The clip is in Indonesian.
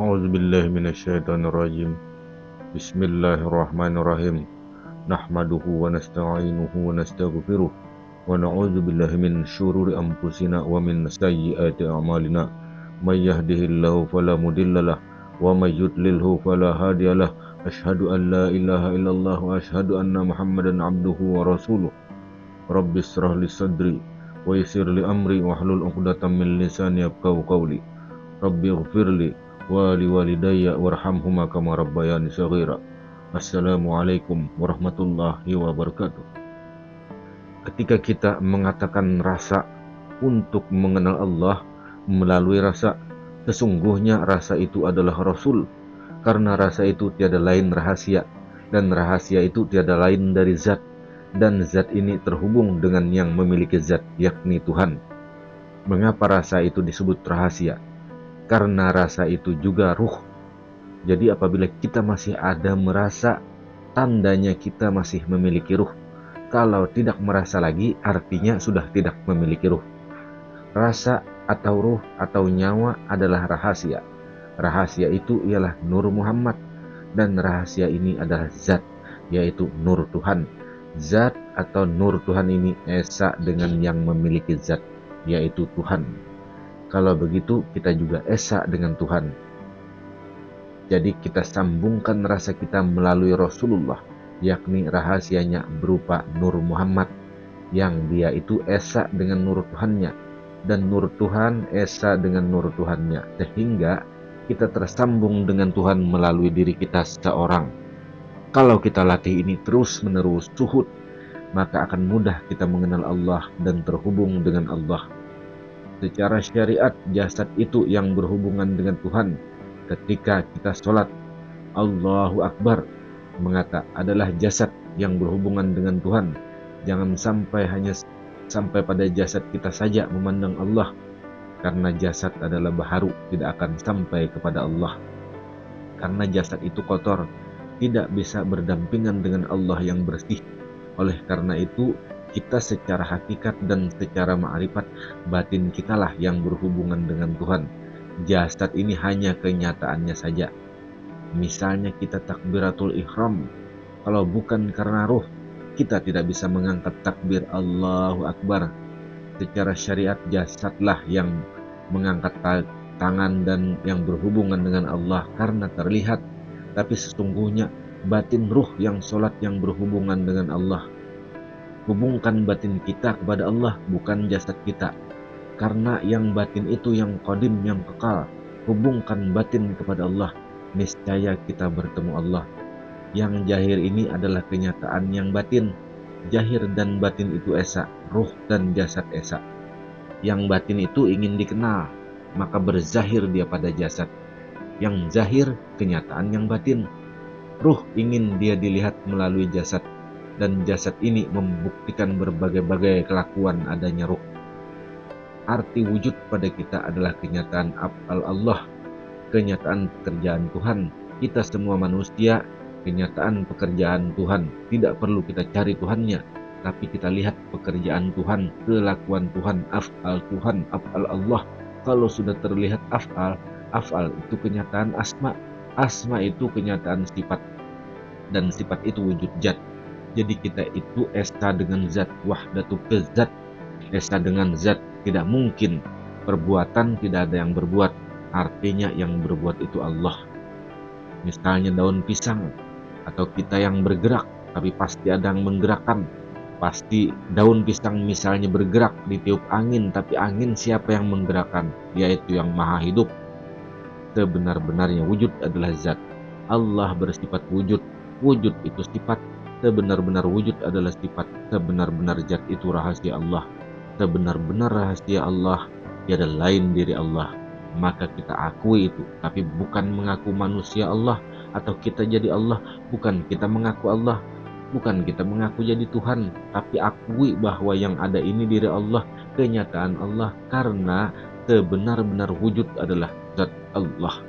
A'udzu billahi minasyaitonir rajim. Bismillahirrahmanirrahim. Nahmaduhu wa nasta'inuhu wa nastaghfiruh wa na'udzu billahi min syururi anfusina wa min sayyiati a'malina. May yahdihillahu fala mudhillalah wa may yudlilhu fala hadiyalah. Asyhadu an la ilaha illallah wa asyhadu anna Muhammadan abduhu wa rasuluh. Rabbis shrah li sadri wa yassir li amri wahlul 'uqdatam min lisani yafqahu qawli. Rabbi ighfirli wa liwalidayya warhamhuma kama rabbayani shaghira. Assalamualaikum warahmatullahi wabarakatuh. Ketika kita mengatakan rasa untuk mengenal Allah melalui rasa, sesungguhnya rasa itu adalah Rasul, karena rasa itu tiada lain rahasia, dan rahasia itu tiada lain dari zat, dan zat ini terhubung dengan yang memiliki zat, yakni Tuhan. Mengapa rasa itu disebut rahasia? Karena rasa itu juga ruh. Jadi apabila kita masih ada merasa, tandanya kita masih memiliki ruh. Kalau tidak merasa lagi, artinya sudah tidak memiliki ruh. Rasa atau ruh atau nyawa adalah rahasia. Rahasia itu ialah Nur Muhammad, dan rahasia ini adalah zat, yaitu Nur Tuhan. Zat atau Nur Tuhan ini esa dengan yang memiliki zat, yaitu Tuhan. Kalau begitu, kita juga esa dengan Tuhan. Jadi kita sambungkan rasa kita melalui Rasulullah, yakni rahasianya berupa Nur Muhammad, yang dia itu esa dengan Nur Tuhannya, dan Nur Tuhan esa dengan Nur Tuhannya, sehingga kita tersambung dengan Tuhan melalui diri kita seorang. Kalau kita latih ini terus-menerus suhud, maka akan mudah kita mengenal Allah dan terhubung dengan Allah. Secara syariat, jasad itu yang berhubungan dengan Tuhan. Ketika kita sholat, Allahu Akbar mengata adalah jasad yang berhubungan dengan Tuhan. Jangan sampai hanya sampai pada jasad kita saja memandang Allah, karena jasad adalah baharu, tidak akan sampai kepada Allah. Karena jasad itu kotor, tidak bisa berdampingan dengan Allah yang bersih. Oleh karena itu, kita secara hakikat dan secara ma'rifat batin kitalah yang berhubungan dengan Tuhan. Jasad ini hanya kenyataannya saja. Misalnya kita takbiratul ihram, kalau bukan karena ruh, kita tidak bisa mengangkat takbir Allahu Akbar. Secara syariat, jasadlah yang mengangkat tangan dan yang berhubungan dengan Allah karena terlihat. Tapi sesungguhnya batin ruh yang sholat yang berhubungan dengan Allah. Hubungkan batin kita kepada Allah, bukan jasad kita. Karena yang batin itu yang qadim, yang kekal. Hubungkan batin kepada Allah, niscaya kita bertemu Allah. Yang jahir ini adalah kenyataan yang batin. Jahir dan batin itu esa, ruh dan jasad esa. Yang batin itu ingin dikenal, maka berzahir dia pada jasad. Yang zahir, kenyataan yang batin. Ruh ingin dia dilihat melalui jasad, dan jasad ini membuktikan berbagai-bagai kelakuan adanya ruh. Arti wujud pada kita adalah kenyataan af'al Allah, kenyataan pekerjaan Tuhan. Kita semua manusia, kenyataan pekerjaan Tuhan. Tidak perlu kita cari Tuhannya, tapi kita lihat pekerjaan Tuhan, kelakuan Tuhan, af'al Tuhan, af'al Allah. Kalau sudah terlihat af'al, af'al itu kenyataan asma, asma itu kenyataan sifat, dan sifat itu wujud zat. Jadi kita itu esa dengan zat, wahdatu kezat, esa dengan zat. Tidak mungkin perbuatan tidak ada yang berbuat, artinya yang berbuat itu Allah. Misalnya daun pisang, atau kita yang bergerak, tapi pasti ada yang menggerakkan. Pasti daun pisang misalnya bergerak, ditiup angin, tapi angin siapa yang menggerakkan? Yaitu yang maha hidup. Sebenar-benarnya wujud adalah zat. Allah bersifat wujud, wujud itu sifat. Sebenar-benar wujud adalah sifat, sebenar-benar zat itu rahasia Allah. Sebenar-benar rahasia Allah tiada lain diri Allah. Maka kita akui itu, tapi bukan mengaku manusia Allah, atau kita jadi Allah. Bukan kita mengaku Allah, bukan kita mengaku jadi Tuhan, tapi akui bahwa yang ada ini diri Allah, kenyataan Allah, karena sebenar-benar wujud adalah zat Allah.